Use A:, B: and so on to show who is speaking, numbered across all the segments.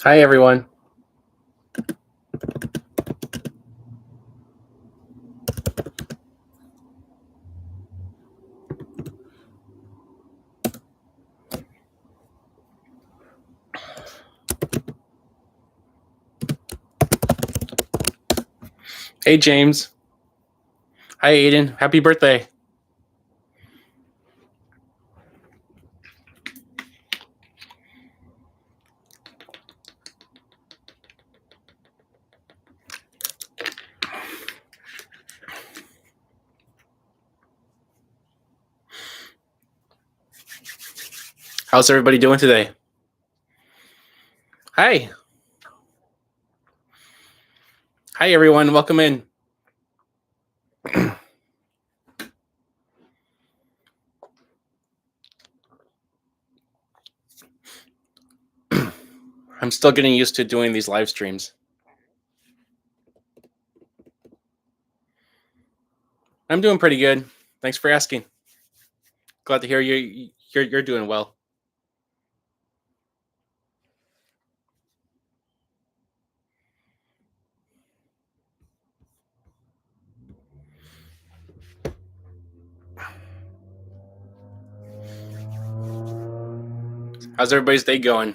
A: Hi, everyone. Hey, James. Hi, Aiden. Happy birthday. How's everybody doing today? Hi. Hi, everyone. Welcome in. I'm still getting used to doing these live streams. I'm doing pretty good. Thanks for asking. Glad to hear you're doing well. How's everybody's day going?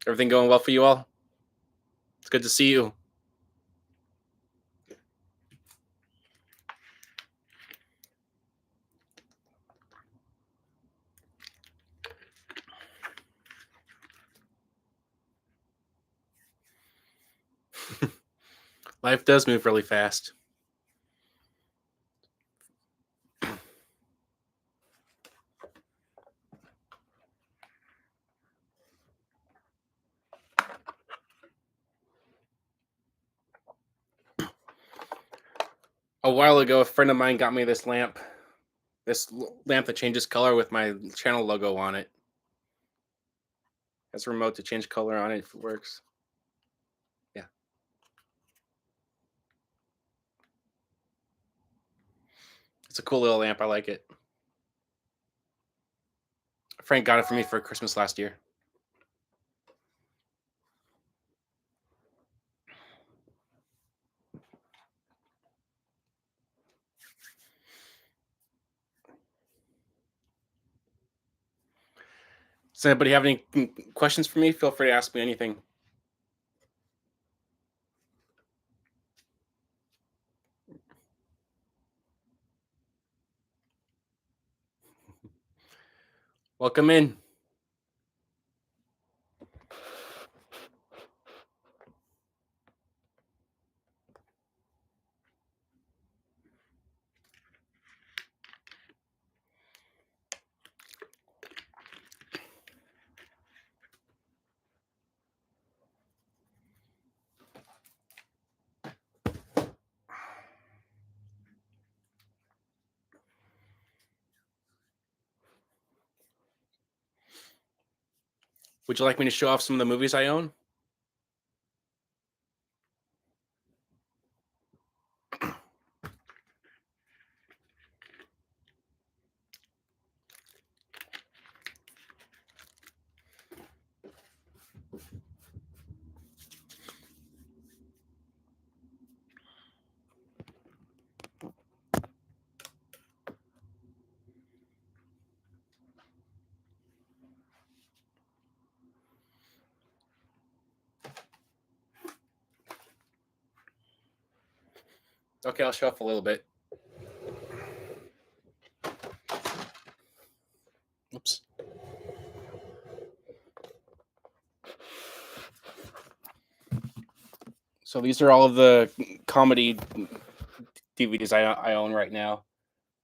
A: Everything going well for you all? It's good to see you. Life does move really fast. A while ago, a friend of mine got me this lamp. This lamp that changes color with my channel logo on it. Has a remote to change color on it if it works. Yeah. It's a cool little lamp. I like it. Frank got it for me for Christmas last year. Does anybody have any questions for me? Feel free to ask me anything. Welcome in. Would you like me to show off some of the movies I own? Okay, I'll show off a little bit. Oops. So these are all of the comedy DVDs I own right now.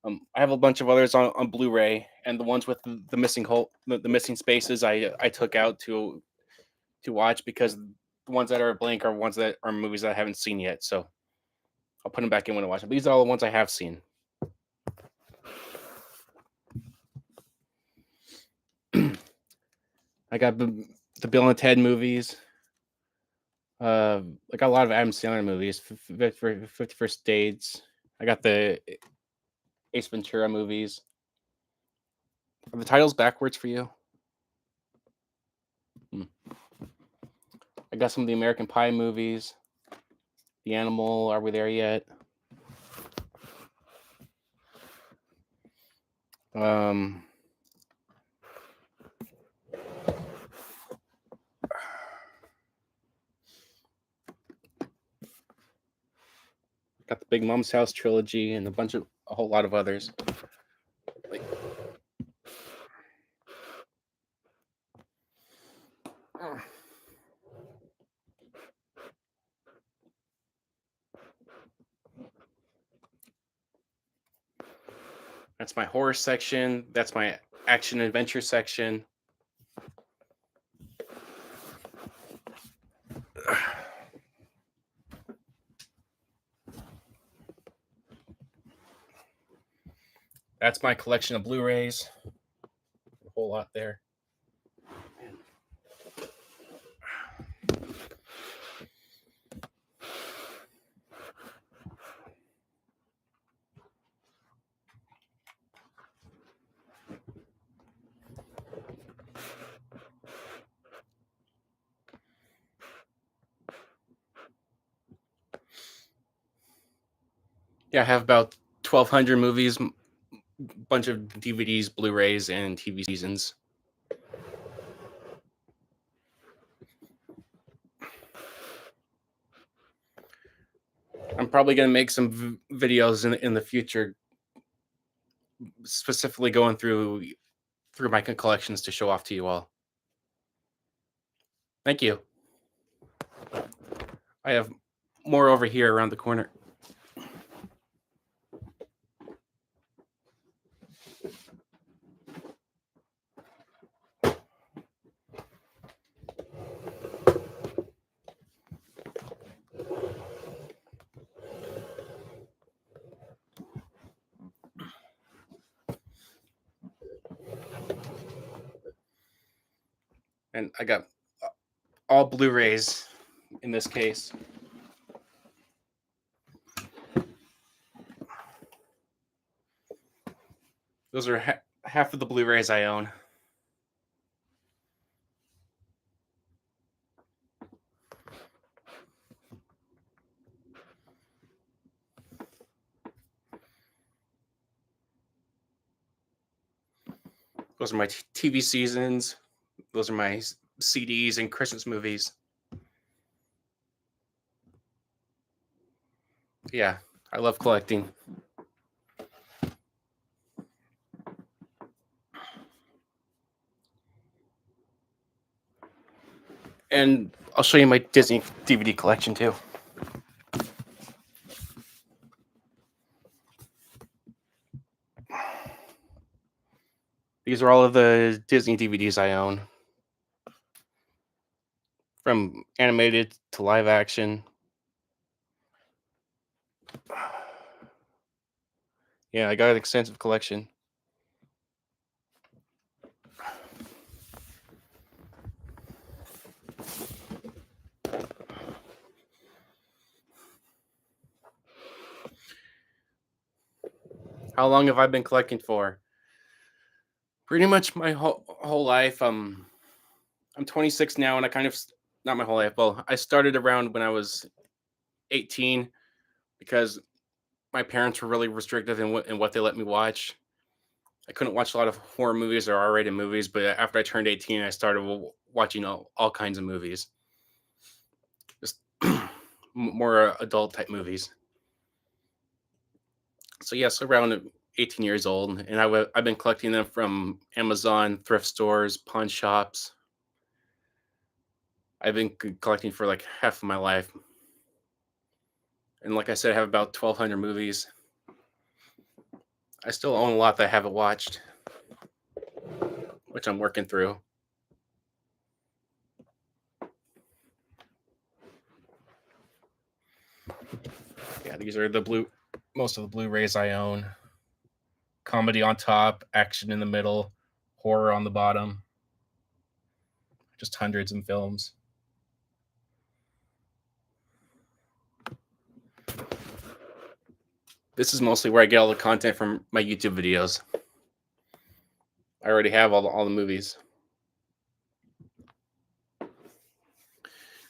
A: I have a bunch of others on Blu-ray, and the ones with the missing hole, the missing spaces, I took out to watch because the ones that are blank are ones that are movies that I haven't seen yet. So I'll put them back in when I watch them. These are all the ones I have seen. I got the Bill and Ted movies. I got a lot of Adam Sandler movies. 51st Dates. I got the Ace Ventura movies. Are the titles backwards for you? I got some of the American Pie movies. The Animal, Are We There Yet? Um, got the Big Mom's House trilogy and a whole lot of others. Like, that's my horror section. That's my action adventure section. That's my collection of Blu-rays. A whole lot there. Yeah, I have about 1,200 movies, bunch of DVDs, Blu-rays, and TV seasons. I'm probably going to make some videos in the future, specifically going through my collections to show off to you all. Thank you. I have more over here around the corner. And I got all Blu-rays in this case. Those are half of the Blu-rays I own. Those are my TV seasons. Those are my CDs and Christmas movies. Yeah, I love collecting. And I'll show you my Disney DVD collection too. These are all of the Disney DVDs I own. From animated to live action. Yeah, I got an extensive collection. How long have I been collecting for? Pretty much my whole life. I'm 26 now, and I kind of not my whole life. Well, I started around when I was 18 because my parents were really restrictive in what they let me watch. I couldn't watch a lot of horror movies or R-rated movies, but after I turned 18, I started watching all kinds of movies, just more adult type movies. So yes, around 18 years old, and I've been collecting them from Amazon, thrift stores, pawn shops. I've been collecting for like half of my life, and like I said, I have about 1,200 movies. I still own a lot that I haven't watched, which I'm working through. Yeah, these are most of the Blu-rays I own. Comedy on top, action in the middle, horror on the bottom. Just hundreds of films. This is mostly where I get all the content from my YouTube videos. I already have all the movies.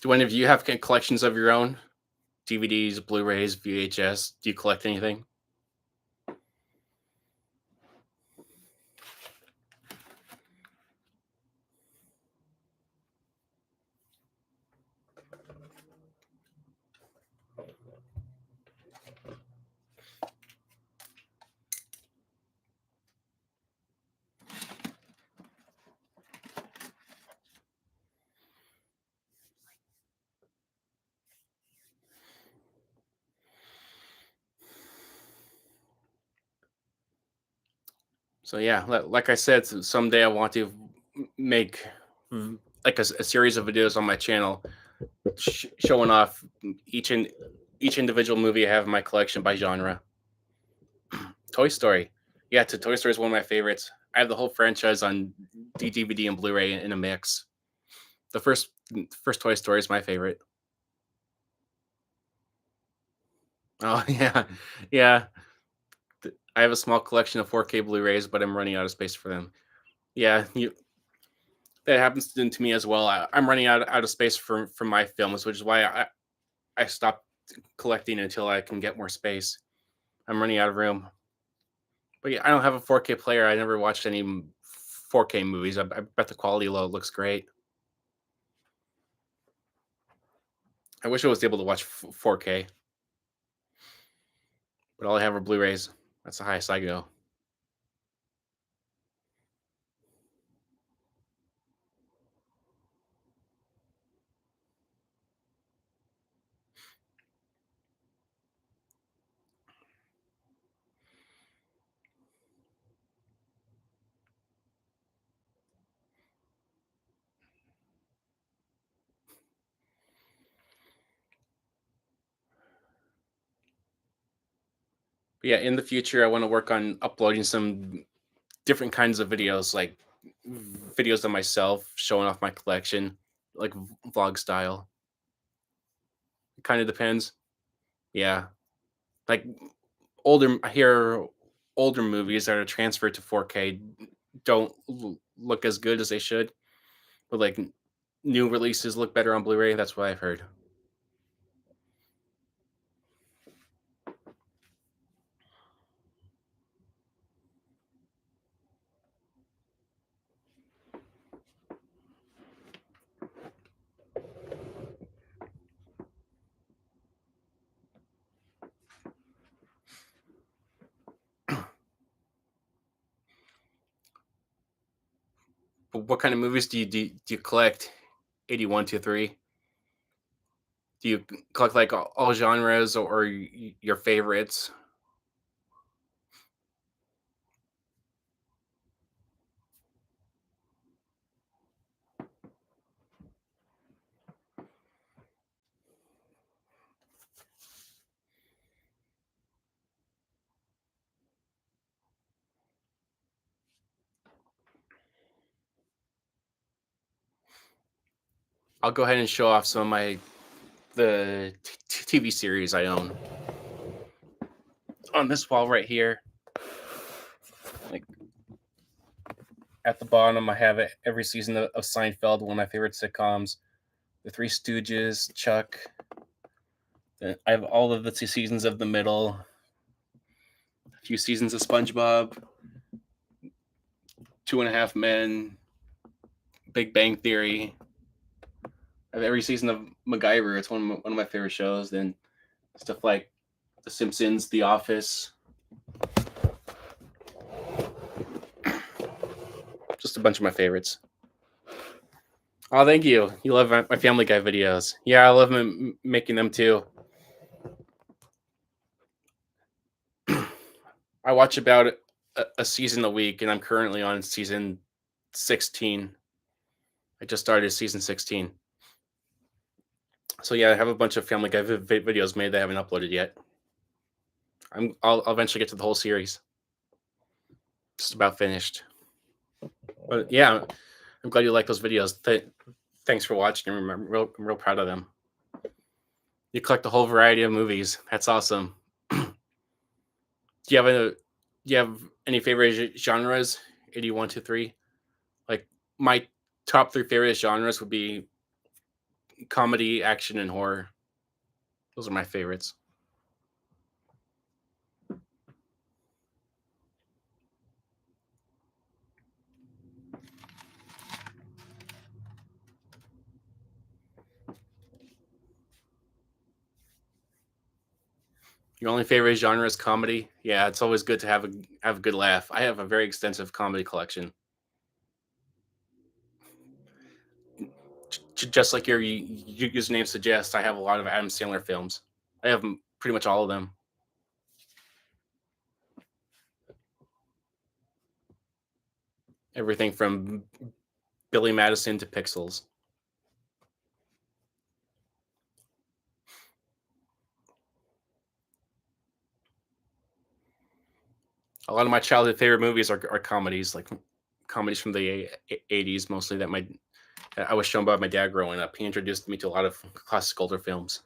A: Do any of you have collections of your own? DVDs, Blu-rays, VHS? Do you collect anything? So yeah, like I said, someday I want to make like a series of videos on my channel showing off each individual movie I have in my collection by genre. Toy Story, yeah, Toy Story is one of my favorites. I have the whole franchise on DVD and Blu-ray in a mix. The first Toy Story is my favorite. Oh yeah, yeah. I have a small collection of 4K Blu-rays, but I'm running out of space for them. Yeah, that happens to me as well. I'm running out of space for my films, which is why I stopped collecting until I can get more space. I'm running out of room. But yeah, I don't have a 4K player. I never watched any 4K movies. I bet the quality looks great. I wish I was able to watch 4K, but all I have are Blu-rays. That's the highest I go. But yeah, in the future, I want to work on uploading some different kinds of videos, like videos of myself showing off my collection, like vlog style. It kind of depends. Yeah, like I hear older movies that are transferred to 4K don't look as good as they should, but like new releases look better on Blu-ray. That's what I've heard. But what kind of movies do you collect? 81 to 3. Do you collect like all genres or your favorites? I'll go ahead and show off some of the TV series I own. On this wall right here, like at the bottom, I have every season of Seinfeld, one of my favorite sitcoms. The Three Stooges, Chuck. I have all of the two seasons of The Middle, a few seasons of SpongeBob, Two and a Half Men, Big Bang Theory. I have every season of MacGyver. It's one of my favorite shows. Then stuff like The Simpsons, The Office. Just a bunch of my favorites. Oh, thank you. You love my Family Guy videos. Yeah, I love making them too. I watch about a season a week, and I'm currently on season 16. I just started season 16. So yeah, I have a bunch of Family Guy videos made that I haven't uploaded yet. I'll eventually get to the whole series. Just about finished. But yeah, I'm glad you like those videos. Thanks for watching. I'm real proud of them. You collect a whole variety of movies. That's awesome. Do you have any favorite genres? 81 to 3. Like my top three favorite genres would be comedy, action, and horror. Those are my favorites. Your only favorite genre is comedy? Yeah, it's always good to have a good laugh. I have a very extensive comedy collection. Just like your username suggests, I have a lot of Adam Sandler films. I have pretty much all of them. Everything from Billy Madison to Pixels. A lot of my childhood favorite movies are comedies, like comedies from the '80s, mostly that I was shown by my dad growing up. He introduced me to a lot of classic older films.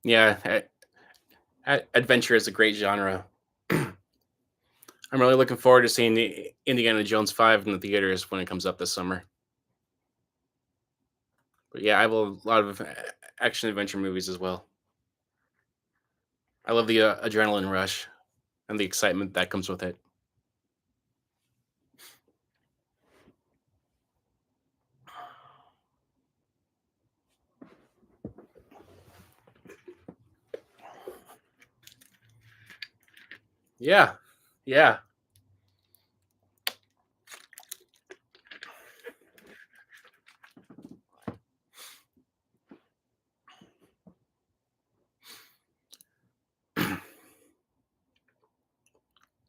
A: Yeah, adventure is a great genre. I'm really looking forward to seeing the Indiana Jones 5 in the theaters when it comes up this summer. But yeah, I have a lot of action adventure movies as well. I love the adrenaline rush and the excitement that comes with it. Yeah, yeah.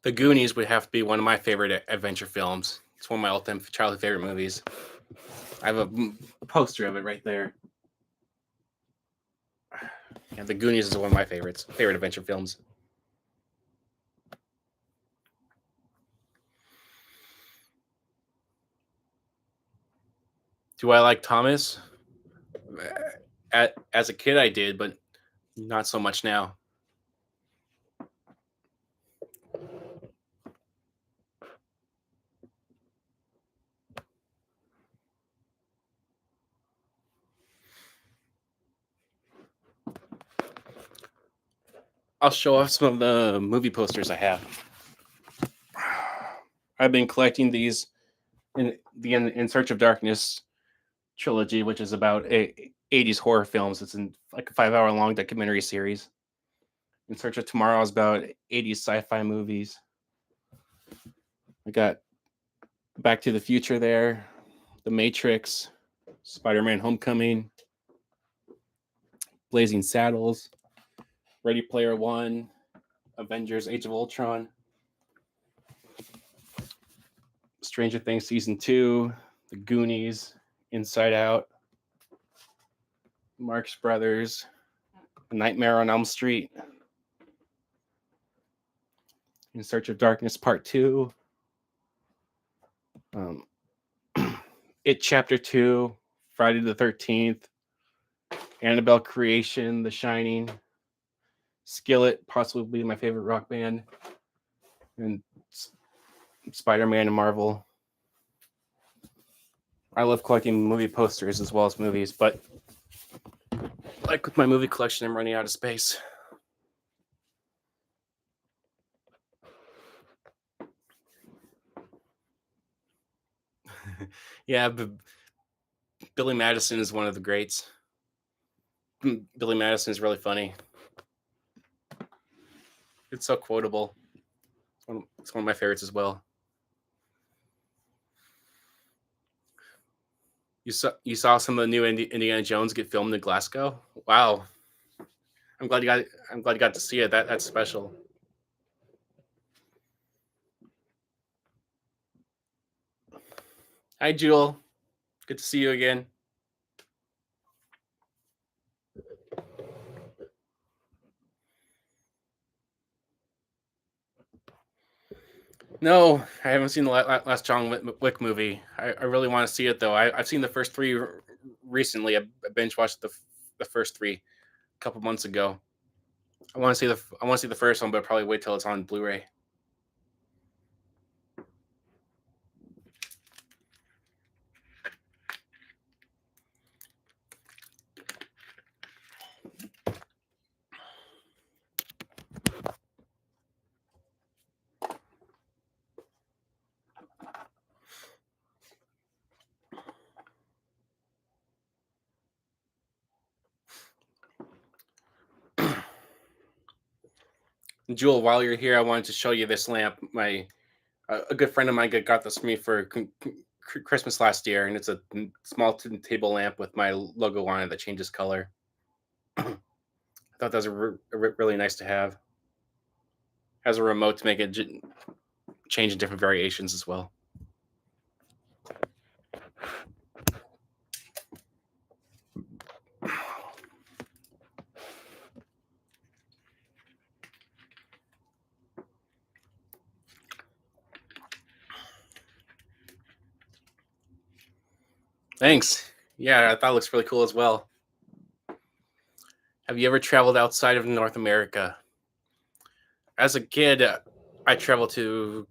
A: The Goonies would have to be one of my favorite adventure films. It's one of my all-time childhood favorite movies. I have a poster of it right there. Yeah, The Goonies is one of my favorite adventure films. Do I like Thomas? As a kid, I did, but not so much now. I'll show off some of the movie posters I have. I've been collecting these in the In Search of Darkness trilogy, which is about 80s horror films. It's in like a 5 hour long documentary series. In Search of Tomorrow is about 80s sci-fi movies. I got Back to the Future there, The Matrix, Spider-Man: Homecoming, Blazing Saddles, Ready Player One, Avengers: Age of Ultron, Stranger Things Season 2, The Goonies, Inside Out, Marx Brothers, Nightmare on Elm Street, In Search of Darkness Part 2, um, It Chapter 2, Friday the 13th, Annabelle Creation, The Shining, Skillet, possibly my favorite rock band, and Spider-Man and Marvel. I love collecting movie posters as well as movies, but like with my movie collection, I'm running out of space. Yeah, but Billy Madison is one of the greats. Billy Madison is really funny. It's so quotable. It's one of my favorites as well. You saw some of the new Indiana Jones get filmed in Glasgow. Wow, I'm glad you got to see it. That's special. Hi, Jewel. Good to see you again. No, I haven't seen the last John Wick movie. I really want to see it though. I've seen the first three recently. I binge watched the first three a couple months ago. I want to see the first one, but probably wait till it's on Blu-ray. Jewel, while you're here, I wanted to show you this lamp. My a good friend of mine got this for me for Christmas last year, and it's a small table lamp with my logo on it that changes color. I thought that was really nice to have. Has a remote to make it change in different variations as well. Thanks. Yeah, I thought it looks really cool as well. Have you ever traveled outside of North America? As a kid, I traveled to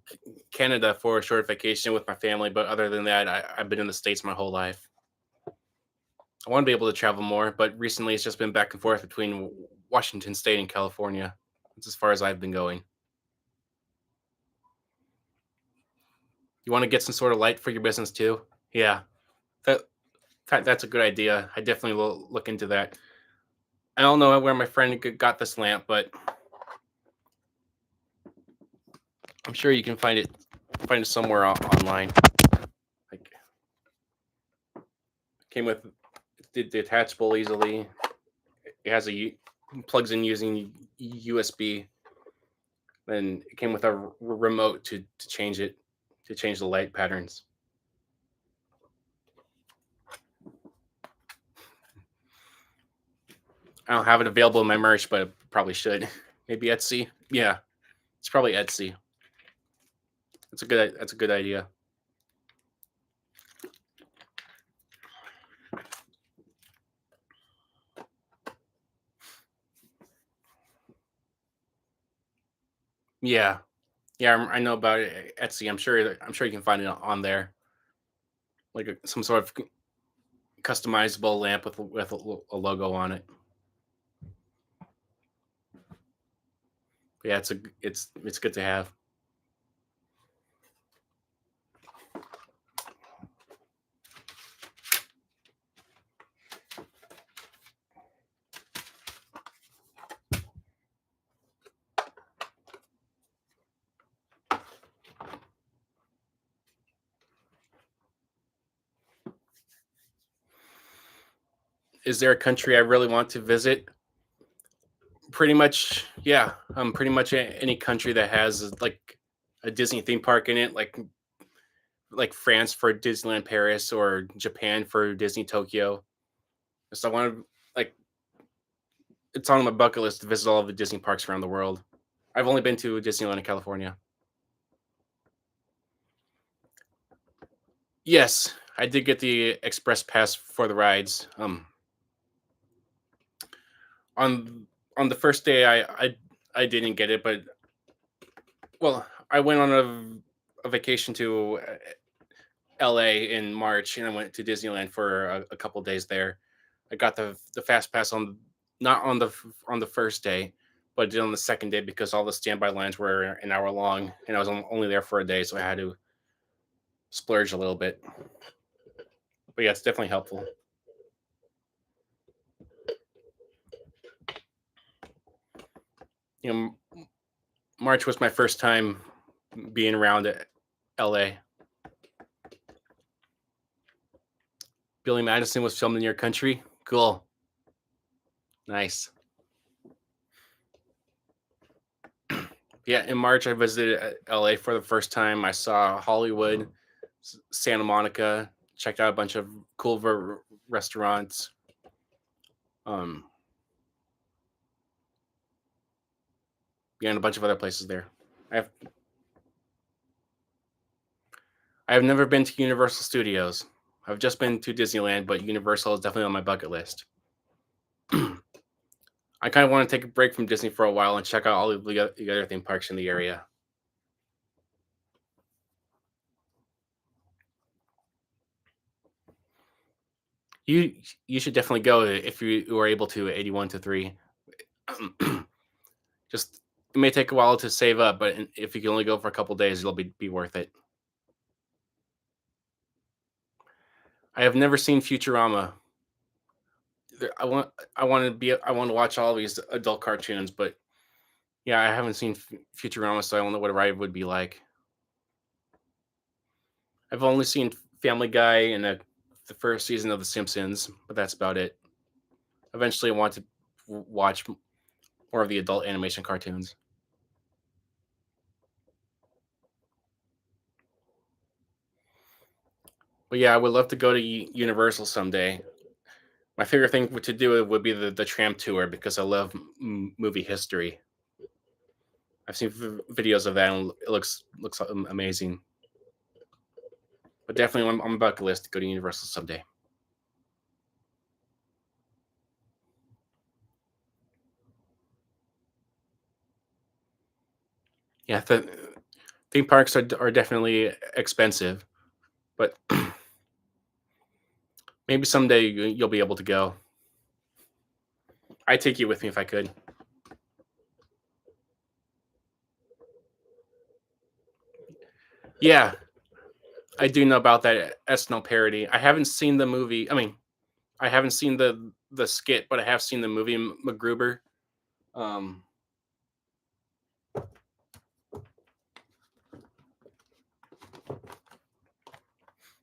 A: Canada for a short vacation with my family, but other than that, I've been in the States my whole life. I want to be able to travel more, but recently it's just been back and forth between Washington State and California. That's as far as I've been going. You want to get some sort of light for your business too? Yeah, that, that's a good idea. I definitely will look into that. I don't know where my friend got this lamp, but I'm sure you can find it somewhere online. Like, came with detachable easily. It has plugs in using USB. Then it came with a remote to change it, to change the light patterns. I don't have it available in my merch, but I probably should. Maybe Etsy. Yeah, it's probably Etsy. That's a good idea. Yeah, yeah, I know about it. Etsy. I'm sure you can find it on there, like some sort of customizable lamp with a logo on it. But yeah, it's good to have. Is there a country I really want to visit? Pretty much, yeah. Pretty much any country that has like a Disney theme park in it, like France for Disneyland Paris or Japan for Disney Tokyo. So I want to like it's on my bucket list to visit all of the Disney parks around the world. I've only been to Disneyland in California. Yes, I did get the express pass for the rides. On on the first day, I didn't get it, but well, I went on a vacation to LA in March, and I went to Disneyland for a couple days there. I got the fast pass on not on the first day, but I did on the second day because all the standby lines were an hour long, and I was only there for a day, so I had to splurge a little bit. But yeah, it's definitely helpful. You know, March was my first time being around LA. Billy Madison was filmed in your country. Cool, nice. Yeah, in March I visited LA for the first time. I saw Hollywood, Santa Monica, checked out a bunch of cool restaurants. Um, yeah, and a bunch of other places there. I have I have never been to Universal Studios. I've just been to Disneyland, but Universal is definitely on my bucket list. I kind of want to take a break from Disney for a while and check out all of the other theme parks in the area. You you should definitely go if you are able to 81 to 3. Just it may take a while to save up, but if you can only go for a couple days, it'll be worth it. I have never seen Futurama. I want to watch all these adult cartoons, but yeah, I haven't seen Futurama, so I don't know what a ride would be like. I've only seen Family Guy and the first season of The Simpsons, but that's about it. Eventually, I want to watch more of the adult animation cartoons. But yeah, I would love to go to Universal someday. My favorite thing to do would be the tram tour because I love movie history. I've seen videos of that and it looks amazing. But definitely on my bucket list to go to Universal someday. Yeah, the theme parks are definitely expensive, but maybe someday you'll be able to go. I'd take you with me if I could. Yeah, I do know about that SNL parody. I haven't seen the movie. I mean, I haven't seen the skit, but I have seen the movie MacGruber. Um,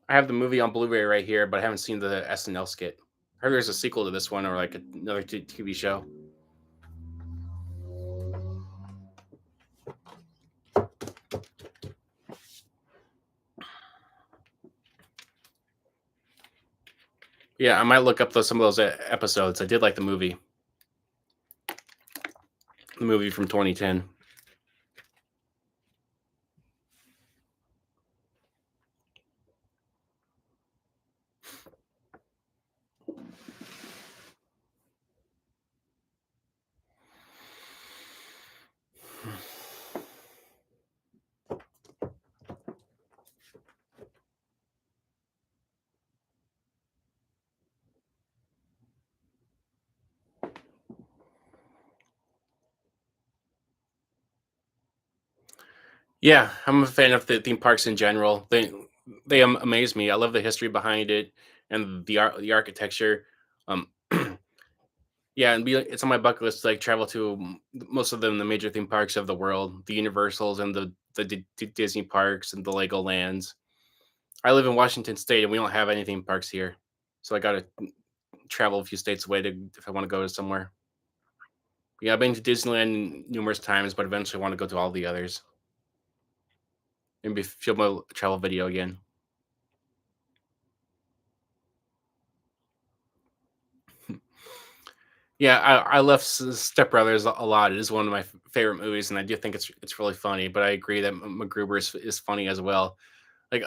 A: I have the movie on Blu-ray right here, but I haven't seen the SNL skit. I heard there's a sequel to this one or like another TV show. Yeah, I might look up some of those episodes. I did like the movie from 2010. Yeah, I'm a fan of the theme parks in general. They amaze me. I love the history behind it and the architecture. Um, yeah, and it's on my bucket list to like travel to most of them, the major theme parks of the world, the Universals and the Disney parks and the Legolands. I live in Washington State and we don't have any theme parks here, so I got to travel a few states away to if I want to go to somewhere. Yeah, I've been to Disneyland numerous times, but eventually I want to go to all the others. Maybe film a travel video again. Yeah, I love Step Brothers a lot. It is one of my favorite movies, and I do think it's really funny. But I agree that MacGruber is funny as well. Like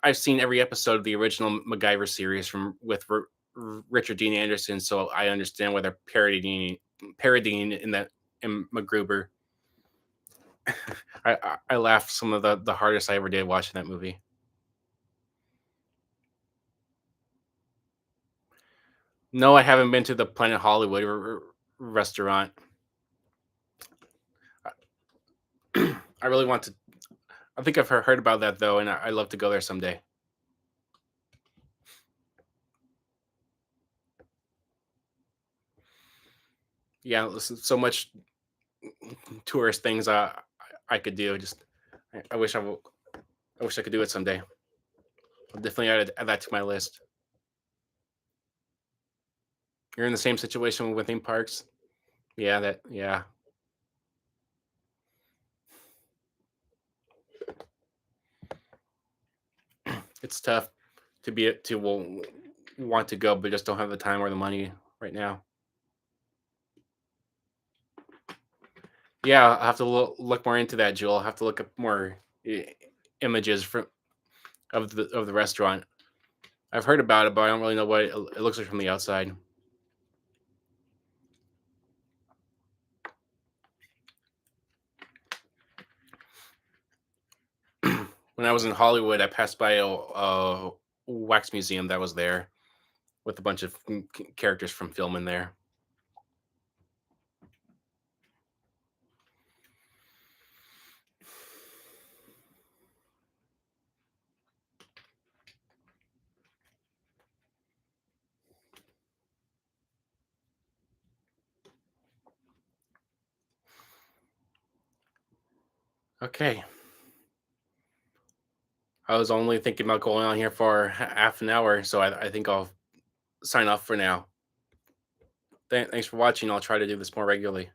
A: I've seen every episode of the original MacGyver series from with Richard Dean Anderson, so I understand why they're parodying in that in MacGruber. I laughed some of the hardest I ever did watching that movie. No, I haven't been to the Planet Hollywood restaurant. I really want to. I think I've heard about that though, and I love to go there someday. Yeah, listen, so much tourist things I could do. Just I wish I wish I could do it someday. I'll definitely add that to my list. You're in the same situation with theme parks. Yeah, yeah. It's tough to be to want to go, but just don't have the time or the money right now. Yeah, I'll have to look more into that, Jewel. I'll have to look up more images from of the restaurant. I've heard about it, but I don't really know what it looks like from the outside. When I was in Hollywood, I passed by a wax museum that was there with a bunch of characters from film in there. Okay. I was only thinking about going on here for half an hour, so I think I'll sign off for now. Thanks for watching. I'll try to do this more regularly.